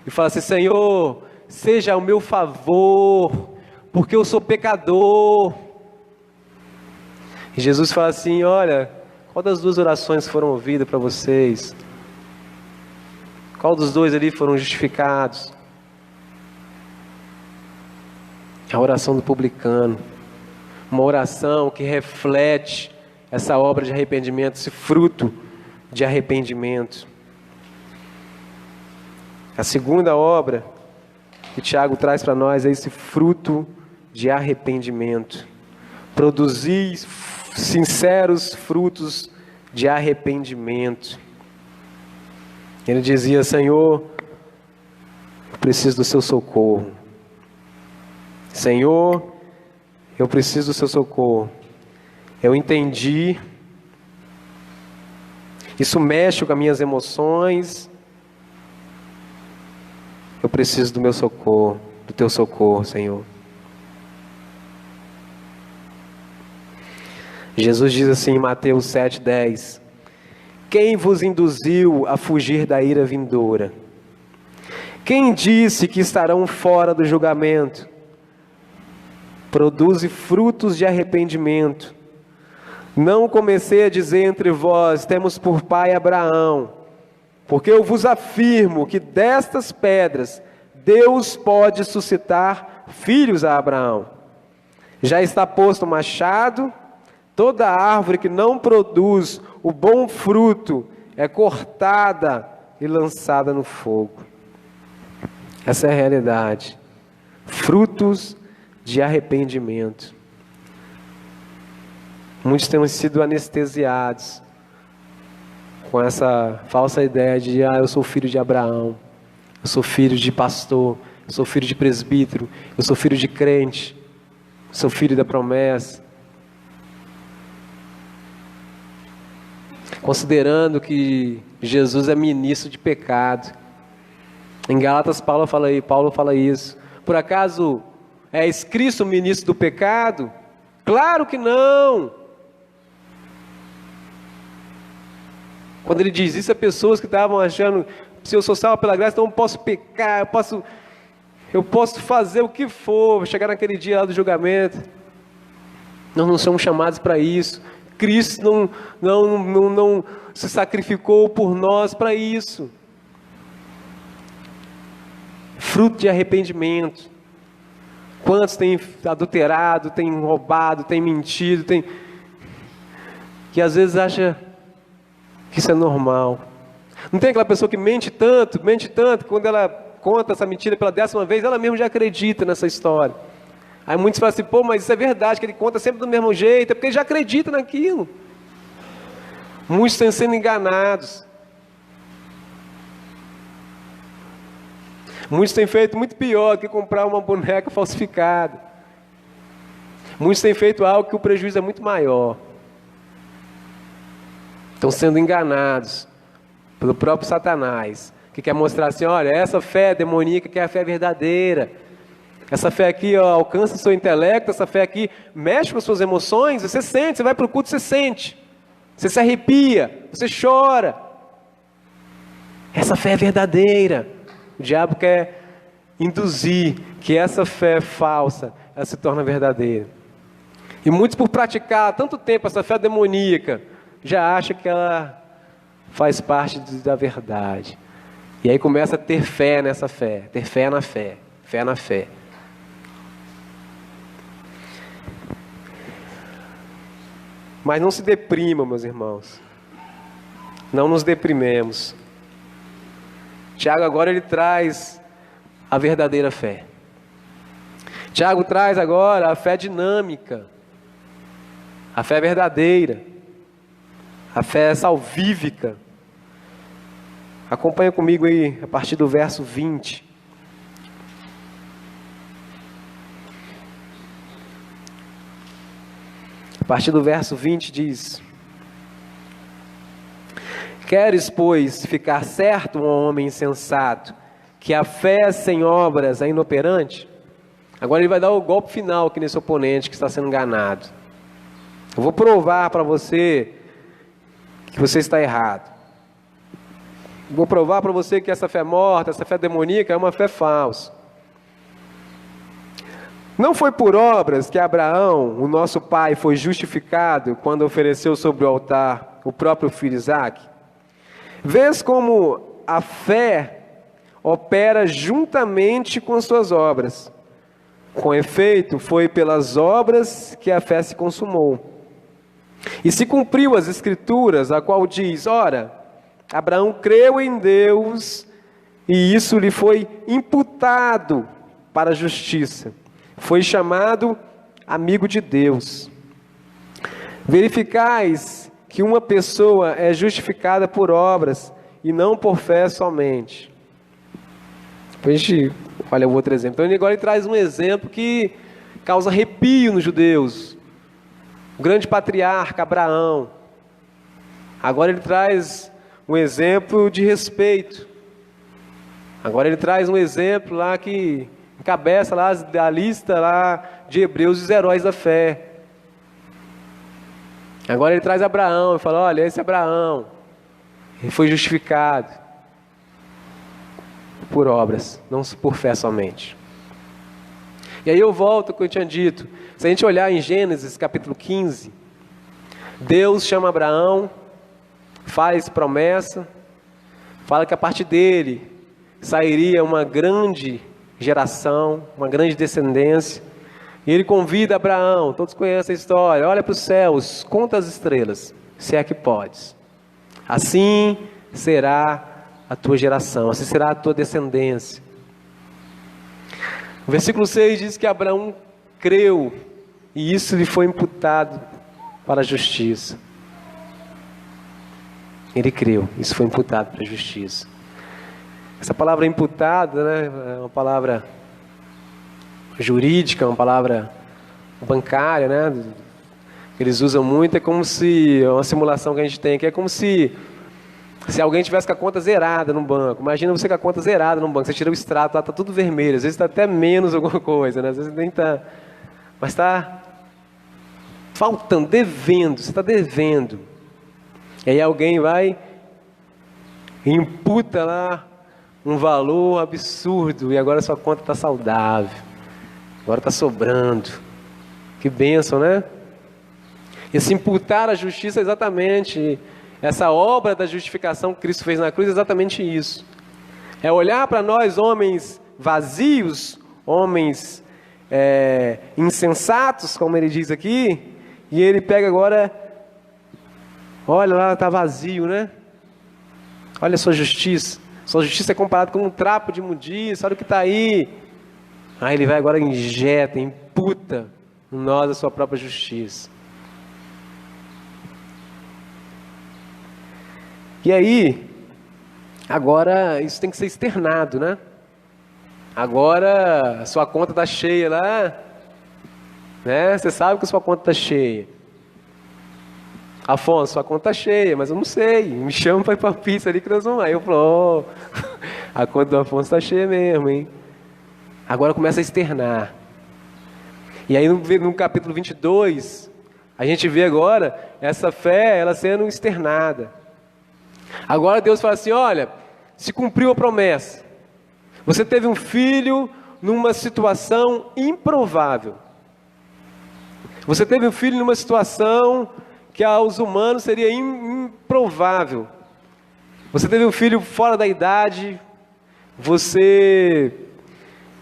e fala assim, Senhor, seja ao meu favor, porque eu sou pecador. E Jesus fala assim, olha, qual das 2 orações foram ouvidas para vocês? Qual dos 2 ali foram justificados? A oração do publicano. Uma oração que reflete essa obra de arrependimento, esse fruto de arrependimento. A segunda obra que Tiago traz para nós é esse fruto de arrependimento. Produzir sinceros frutos de arrependimento. Ele dizia, Senhor, eu preciso do seu socorro. Senhor, eu preciso do seu socorro. Eu entendi. Isso mexe com as minhas emoções. Eu preciso do meu socorro, do teu socorro, Senhor. Jesus diz assim em Mateus 7,10: quem vos induziu a fugir da ira vindoura? Quem disse que estarão fora do julgamento? Produze frutos de arrependimento. Não comecei a dizer entre vós, temos por pai Abraão, porque eu vos afirmo que destas pedras Deus pode suscitar filhos a Abraão. Já está posto o machado, toda árvore que não produz o bom fruto é cortada e lançada no fogo. Essa é a realidade. Frutos de arrependimento. Muitos têm sido anestesiados com essa falsa ideia de eu sou filho de Abraão, eu sou filho de pastor, eu sou filho de presbítero, eu sou filho de crente, eu sou filho da promessa. Considerando que Jesus é ministro de pecado. Em Gálatas Paulo fala isso. Por acaso és Cristo ministro do pecado? Claro que não. Quando ele diz isso a pessoas que estavam achando, se eu sou salvo pela graça, então eu posso pecar, eu posso fazer o que for, chegar naquele dia lá do julgamento. Nós não somos chamados para isso. Cristo não se sacrificou por nós para isso. Fruto de arrependimento. Quantos têm adulterado, têm roubado, têm mentido, que às vezes acha que isso é normal. Não tem aquela pessoa que mente tanto, que quando ela conta essa mentira pela 10ª vez, ela mesma já acredita nessa história. Aí muitos falam assim, pô, mas isso é verdade, que ele conta sempre do mesmo jeito, é porque ele já acredita naquilo. Muitos estão sendo enganados. Muitos têm feito muito pior do que comprar uma boneca falsificada. Muitos têm feito algo que o prejuízo é muito maior. Estão sendo enganados pelo próprio Satanás, que quer mostrar assim, olha, essa fé demoníaca que é a fé verdadeira. Essa fé aqui alcança o seu intelecto, essa fé aqui mexe com as suas emoções, você sente, você vai para o culto, você sente. Você se arrepia, você chora. Essa fé é verdadeira. O diabo quer induzir que essa fé falsa, ela se torna verdadeira. E muitos, por praticar há tanto tempo essa fé demoníaca, já acham que ela faz parte da verdade. E aí começa a ter fé nessa fé, ter fé na fé, fé na fé. Mas não se deprimam, meus irmãos. Não nos deprimemos. Tiago agora ele traz a verdadeira fé. Tiago traz agora a fé dinâmica. A fé verdadeira. A fé salvífica. Acompanha comigo aí a partir do verso 20. A partir do verso 20 diz: Queres, pois, ficar certo, um homem insensato, que a fé sem obras é inoperante? Agora ele vai dar o golpe final aqui nesse oponente que está sendo enganado. Eu vou provar para você que você está errado. Vou provar para você que essa fé morta, essa fé demoníaca é uma fé falsa. Não foi por obras que Abraão, o nosso pai, foi justificado quando ofereceu sobre o altar o próprio filho Isaque? Vês como a fé opera juntamente com suas obras. Com efeito, foi pelas obras que a fé se consumou. E se cumpriu as Escrituras, a qual diz, ora, Abraão creu em Deus e isso lhe foi imputado para a justiça. Foi chamado amigo de Deus. Verificais que uma pessoa é justificada por obras e não por fé somente. Depois a gente olha o outro exemplo. Então agora ele traz um exemplo que causa arrepio nos judeus. O grande patriarca Abraão. Agora ele traz um exemplo de respeito. Agora ele traz um exemplo lá que encabeça lá a lista lá de Hebreus dos heróis da fé. Agora ele traz Abraão e fala, olha, esse Abraão, ele foi justificado por obras, não por fé somente. E aí eu volto ao que eu tinha dito. Se a gente olhar em Gênesis capítulo 15, Deus chama Abraão, faz promessa, fala que a partir dele sairia uma grande geração, uma grande descendência. E ele convida Abraão, todos conhecem a história, olha para os céus, conta as estrelas, se é que podes. Assim será a tua geração, assim será a tua descendência. O versículo 6 diz que Abraão creu, e isso lhe foi imputado para a justiça. Ele creu, isso foi imputado para a justiça. Essa palavra imputado, né, é uma palavra jurídica, uma palavra bancária, né, que eles usam muito. É como se, é uma simulação que a gente tem aqui, é como se alguém tivesse com a conta zerada no banco. Imagina você com a conta zerada no banco, você tira o extrato, lá está tudo vermelho, às vezes está até menos alguma coisa, né, às vezes nem está, mas está faltando, devendo, você está devendo. E aí alguém vai e imputa lá um valor absurdo, e agora sua conta está saudável, agora está sobrando. Que bênção, né? Esse imputar a justiça é exatamente, essa obra da justificação que Cristo fez na cruz é exatamente isso. É olhar para nós, homens vazios, homens insensatos, como ele diz aqui, e ele pega agora, olha lá, está vazio, né? Olha a sua justiça. Sua justiça é comparada com um trapo de imundícia, olha o que está aí. Aí ele vai agora e injeta, imputa em nós a sua própria justiça. E aí, agora isso tem que ser externado, né? Agora a sua conta está cheia lá, né? Você sabe que a sua conta está cheia. Afonso, sua conta está cheia, mas eu não sei. Me chama para ir para a pizza ali que nós vamos lá. Aí eu falo, a conta do Afonso está cheia mesmo, hein? Agora começa a externar. E aí no capítulo 22, a gente vê agora essa fé, ela sendo externada. Agora Deus fala assim, olha, se cumpriu a promessa. Você teve um filho numa situação improvável. Você teve um filho numa situação que aos humanos seria improvável. Você teve um filho fora da idade, você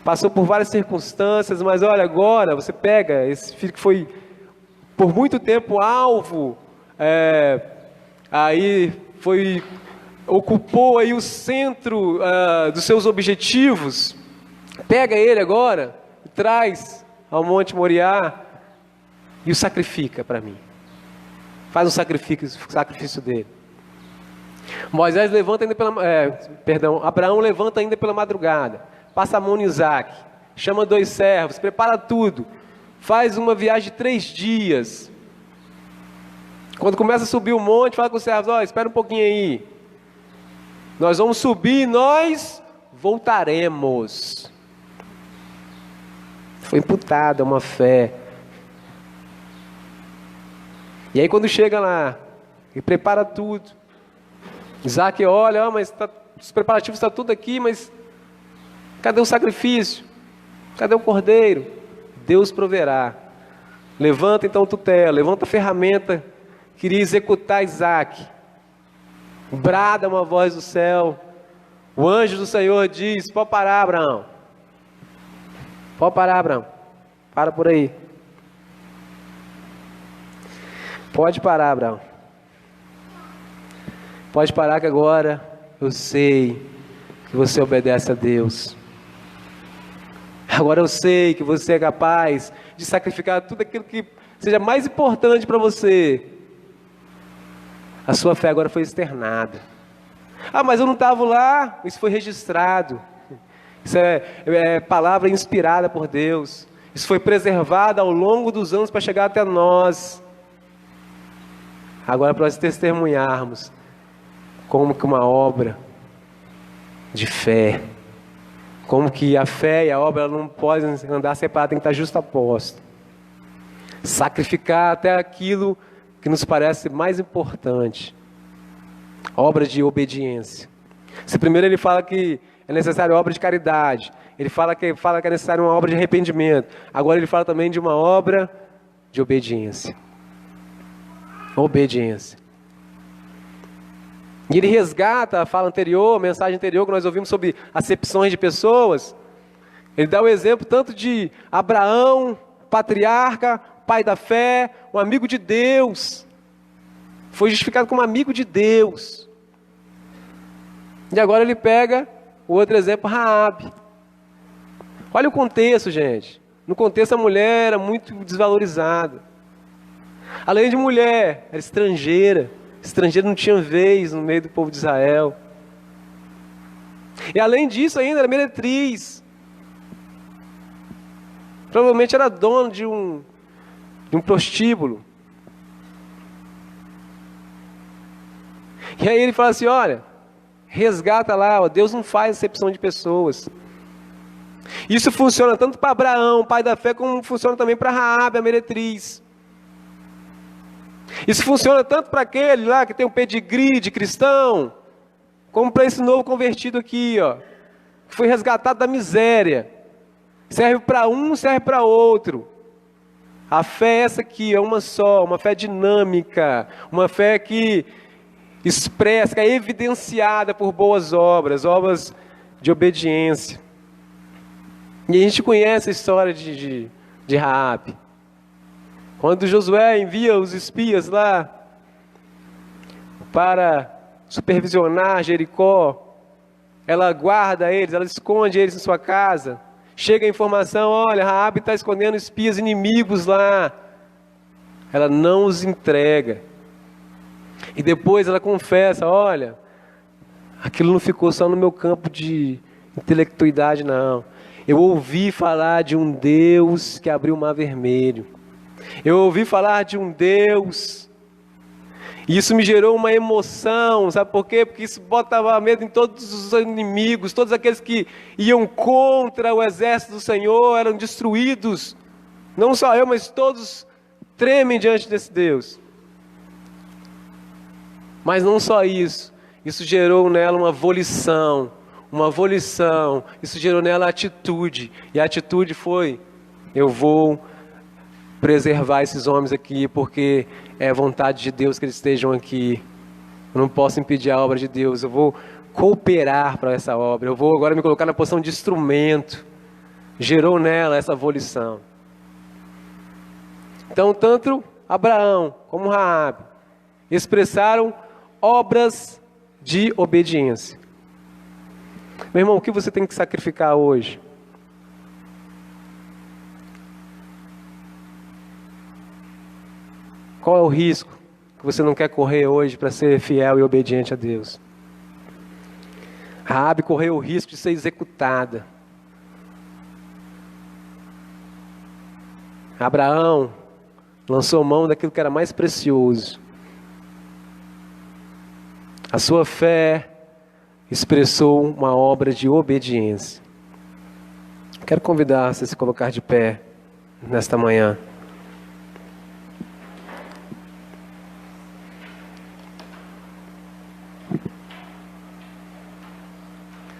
passou por várias circunstâncias, mas olha, agora você pega esse filho que foi por muito tempo alvo, aí ocupou aí o centro dos seus objetivos, pega ele agora, traz ao Monte Moriá e o sacrifica para mim. Faz um sacrifício dele. Moisés levanta ainda Abraão levanta ainda pela madrugada, passa a mão no Isaac, chama 2 servos, prepara tudo, faz uma viagem de 3 dias. Quando começa a subir o monte, fala com os servos, espera um pouquinho aí, nós vamos subir e nós voltaremos. Foi imputada uma fé. E aí quando chega lá, e prepara tudo, Isaac olha, mas os preparativos estão tudo aqui, mas cadê o sacrifício? Cadê o cordeiro? Deus proverá. Levanta então tutela, levanta a ferramenta, queria executar Isaac. Brada uma voz do céu, o anjo do Senhor diz, pode parar, Abraão. Pode parar, Abraão. Para por aí. Pode parar, Abraão. Pode parar que agora eu sei que você obedece a Deus. Agora eu sei que você é capaz de sacrificar tudo aquilo que seja mais importante para você. A sua fé agora foi externada. Mas eu não estava lá. Isso foi registrado. Isso é palavra inspirada por Deus. Isso foi preservado ao longo dos anos para chegar até nós. Agora para nós testemunharmos como que uma obra de fé, como que a fé e a obra não podem andar separadas, tem que estar justaposto. Sacrificar até aquilo que nos parece mais importante. Obra de obediência. Se primeiro ele fala que é necessário obra de caridade, ele fala que é necessário uma obra de arrependimento, agora ele fala também de uma obra de obediência. Obediência. E ele resgata a fala anterior, a mensagem anterior que nós ouvimos sobre acepções de pessoas. Ele dá o exemplo tanto de Abraão, patriarca, pai da fé, um amigo de Deus. Foi justificado como amigo de Deus. E agora ele pega o outro exemplo, Raabe. Olha o contexto, gente. No contexto, a mulher era muito desvalorizada. Além de mulher, era estrangeira. Estrangeira não tinha vez no meio do povo de Israel. E além disso ainda, era meretriz. Provavelmente era dona de um prostíbulo. E aí ele fala assim, olha, resgata lá, ó, Deus não faz acepção de pessoas. Isso funciona tanto para Abraão, pai da fé, como funciona também para Raabe, a meretriz. Isso funciona tanto para aquele lá que tem um pedigree de cristão, como para esse novo convertido aqui, ó, que foi resgatado da miséria. Serve para um, serve para outro. A fé é essa aqui, é uma só, uma fé dinâmica, uma fé que expressa, que é evidenciada por boas obras, obras de obediência. E a gente conhece a história de Raabe. Quando Josué envia os espias lá para supervisionar Jericó, ela guarda eles, ela esconde eles em sua casa. Chega a informação, olha, Raabe está escondendo espias inimigos lá. Ela não os entrega. E depois ela confessa, olha, aquilo não ficou só no meu campo de intelectualidade, não. Eu ouvi falar de um Deus que abriu o mar vermelho. Eu ouvi falar de um Deus. E isso me gerou uma emoção, sabe por quê? Porque isso botava medo em todos os inimigos, todos aqueles que iam contra o exército do Senhor, eram destruídos. Não só eu, mas todos tremem diante desse Deus. Mas não só isso, isso gerou nela uma volição, isso gerou nela atitude, e a atitude foi, eu vou preservar esses homens aqui, porque é vontade de Deus que eles estejam aqui, eu não posso impedir a obra de Deus, eu vou cooperar para essa obra, eu vou agora me colocar na posição de instrumento, gerou nela essa volição. Então, tanto Abraão como Raabe expressaram obras de obediência. Meu irmão, o que você tem que sacrificar hoje? Qual é o risco que você não quer correr hoje para ser fiel e obediente a Deus? Raabe correu o risco de ser executada. Abraão lançou mão daquilo que era mais precioso. A sua fé expressou uma obra de obediência. Quero convidar você a se colocar de pé nesta manhã.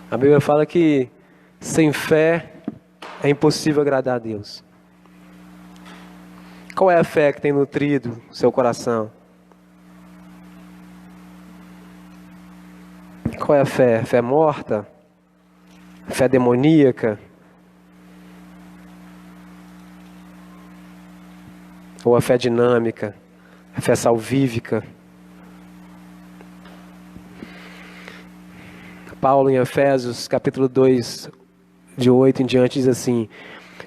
A Bíblia fala que sem fé é impossível agradar a Deus. Qual é a fé que tem nutrido o seu coração? Qual é a fé? Fé morta? Fé demoníaca? Ou a fé dinâmica? A fé salvífica? Paulo em Efésios capítulo 2, de 8 em diante, diz assim: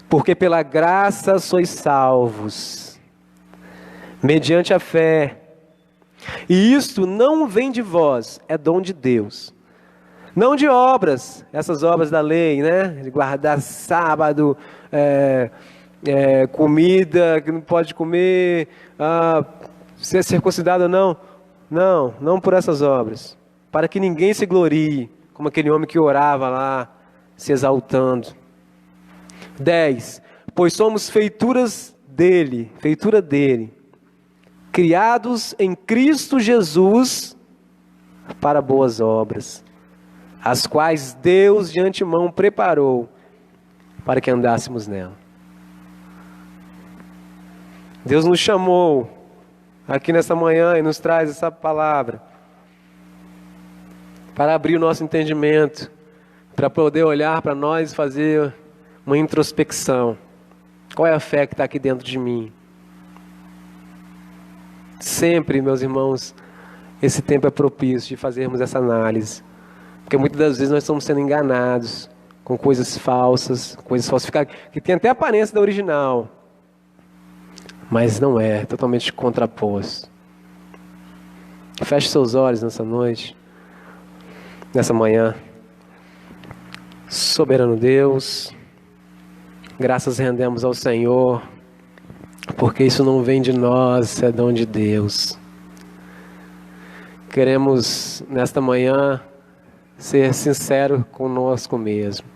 porque pela graça sois salvos, mediante a fé. E isto não vem de vós, é dom de Deus. Não de obras, essas obras da lei, né? De guardar sábado, comida que não pode comer, ser circuncidado ou não. Não por essas obras. Para que ninguém se glorie, como aquele homem que orava lá, se exaltando. 10. Pois somos feitura dele, criados em Cristo Jesus para boas obras, as quais Deus de antemão preparou para que andássemos nela. Deus nos chamou aqui nessa manhã e nos traz essa palavra para abrir o nosso entendimento, para poder olhar para nós e fazer uma introspecção. Qual é a fé que está aqui dentro de mim? Sempre, meus irmãos, esse tempo é propício de fazermos essa análise. Porque muitas das vezes nós estamos sendo enganados com coisas falsas, coisas falsificadas, que tem até a aparência da original, mas não é, totalmente contraposto. Feche seus olhos nessa noite, nessa manhã. Soberano Deus, graças rendemos ao Senhor, porque isso não vem de nós, é dom de Deus. Queremos, nesta manhã, ser sincero conosco mesmo.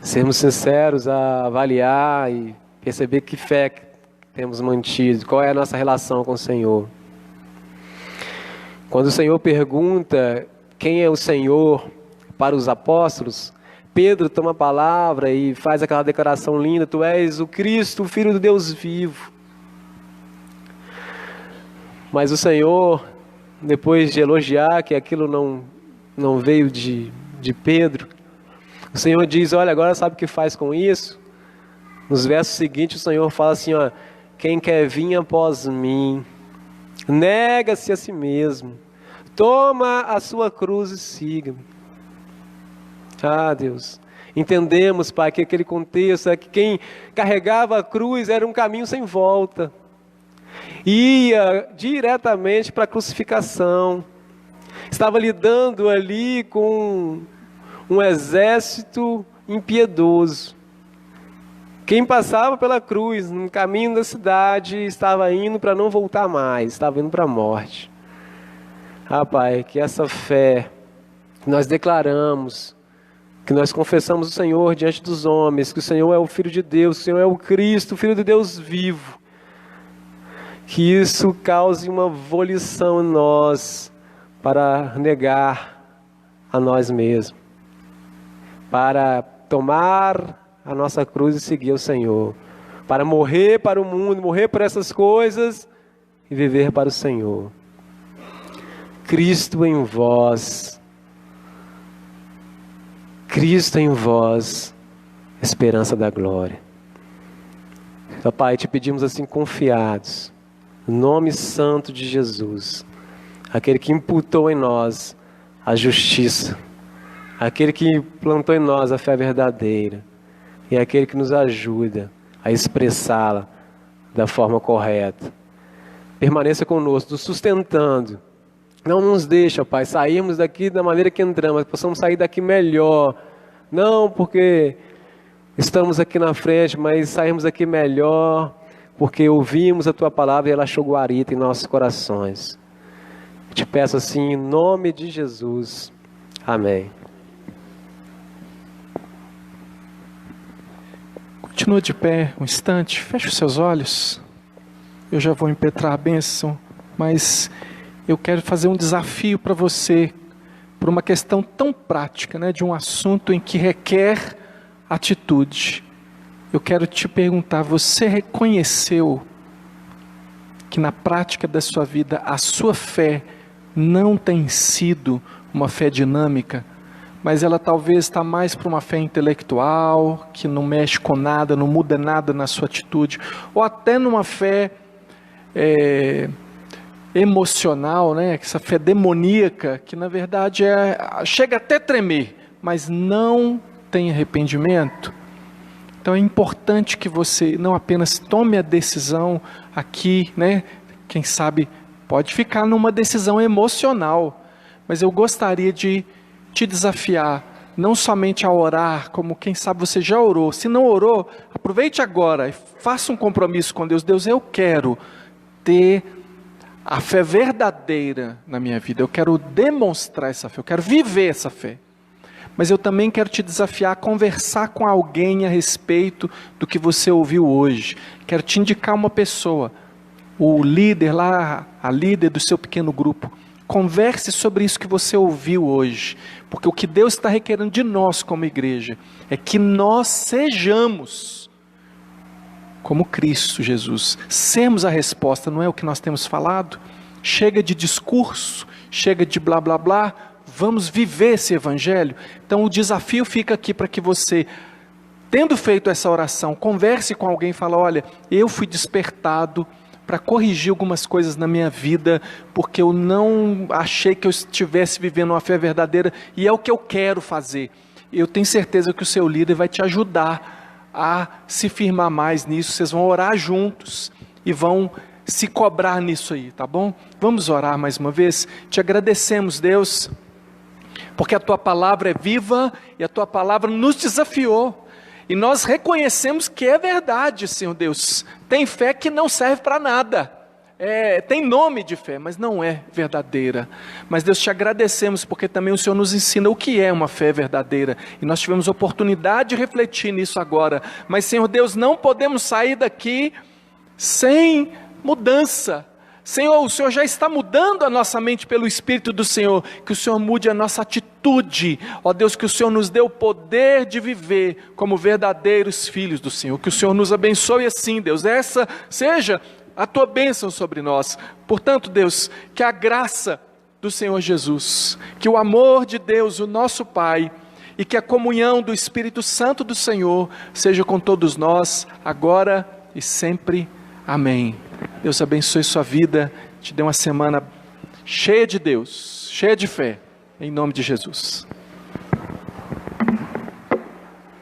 Sermos sinceros a avaliar e perceber que fé temos mantido, qual é a nossa relação com o Senhor. Quando o Senhor pergunta quem é o Senhor para os apóstolos, Pedro toma a palavra e faz aquela declaração linda: Tu és o Cristo, o Filho do Deus vivo. Mas o Senhor, depois de elogiar que aquilo não veio de Pedro, o Senhor diz: olha, agora sabe o que faz com isso? Nos versos seguintes o Senhor fala assim, ó: quem quer vir após mim, nega-se a si mesmo, toma a sua cruz e siga-me. Ah, Deus, entendemos, Pai, que aquele contexto é que quem carregava a cruz era um caminho sem volta. Ia diretamente para a crucificação. Estava lidando ali com um exército impiedoso. Quem passava pela cruz, no caminho da cidade, estava indo para não voltar mais, estava indo para a morte. Ah, Pai, que essa fé que nós declaramos, que nós confessamos o Senhor diante dos homens, que o Senhor é o Filho de Deus, que o Senhor é o Cristo, o Filho de Deus vivo, que isso cause uma volição em nós para negar a nós mesmos, para tomar a nossa cruz e seguir o Senhor, para morrer para o mundo, morrer por essas coisas e viver para o Senhor. Cristo em vós, Cristo em vós, esperança da glória. Então, Pai, te pedimos assim confiados, no nome santo de Jesus, aquele que imputou em nós a justiça, aquele que plantou em nós a fé verdadeira, e aquele que nos ajuda a expressá-la da forma correta. Permaneça conosco, nos sustentando. Não nos deixa, Pai, sairmos daqui da maneira que entramos, possamos sair daqui melhor. Não porque estamos aqui na frente, mas sairmos daqui melhor, porque ouvimos a Tua palavra e ela achou guarita em nossos corações. Eu te peço assim, em nome de Jesus. Amém. Continua de pé um instante, feche os seus olhos. Eu já vou impetrar a bênção, mas eu quero fazer um desafio para você, por uma questão tão prática, né, de um assunto em que requer atitude. Eu quero te perguntar, você reconheceu que na prática da sua vida, a sua fé não tem sido uma fé dinâmica, mas ela talvez está mais para uma fé intelectual, que não mexe com nada, não muda nada na sua atitude, ou até numa fé emocional, né? Essa fé demoníaca, que na verdade chega até a tremer, mas não tem arrependimento. Então é importante que você não apenas tome a decisão aqui, né? Quem sabe pode ficar numa decisão emocional, mas eu gostaria de te desafiar, não somente a orar, como quem sabe você já orou. Se não orou, aproveite agora e faça um compromisso com Deus. Deus, eu quero ter a fé verdadeira na minha vida. Eu quero demonstrar essa fé, eu quero viver essa fé. Mas eu também quero te desafiar a conversar com alguém a respeito do que você ouviu hoje. Quero te indicar uma pessoa, o líder lá, a líder do seu pequeno grupo. Converse sobre isso que você ouviu hoje, porque o que Deus está requerendo de nós como igreja é que nós sejamos como Cristo Jesus. Sermos a resposta, não é o que nós temos falado? Chega de discurso, chega de blá blá blá, vamos viver esse evangelho. Então o desafio fica aqui para que você, tendo feito essa oração, converse com alguém e fale: olha, eu fui despertado para corrigir algumas coisas na minha vida, porque eu não achei que eu estivesse vivendo uma fé verdadeira, e é o que eu quero fazer. Eu tenho certeza que o seu líder vai te ajudar a se firmar mais nisso. Vocês vão orar juntos e vão se cobrar nisso aí, tá bom? Vamos orar mais uma vez. Te agradecemos, Deus, porque a tua palavra é viva e a tua palavra nos desafiou. E nós reconhecemos que é verdade, Senhor Deus. Tem fé que não serve para nada. Tem nome de fé, mas não é verdadeira. Mas Deus, te agradecemos porque também o Senhor nos ensina o que é uma fé verdadeira. E nós tivemos oportunidade de refletir nisso agora. Mas, Senhor Deus, não podemos sair daqui sem mudança. Senhor, o Senhor já está mudando a nossa mente pelo Espírito do Senhor. Que o Senhor mude a nossa atitude. Ó Deus, que o Senhor nos dê o poder de viver como verdadeiros filhos do Senhor. Que o Senhor nos abençoe assim, Deus. Essa seja a tua bênção sobre nós. Portanto, Deus, que a graça do Senhor Jesus, que o amor de Deus, o nosso Pai, e que a comunhão do Espírito Santo do Senhor seja com todos nós, agora e sempre. Amém. Deus abençoe sua vida, te dê uma semana cheia de Deus, cheia de fé, em nome de Jesus.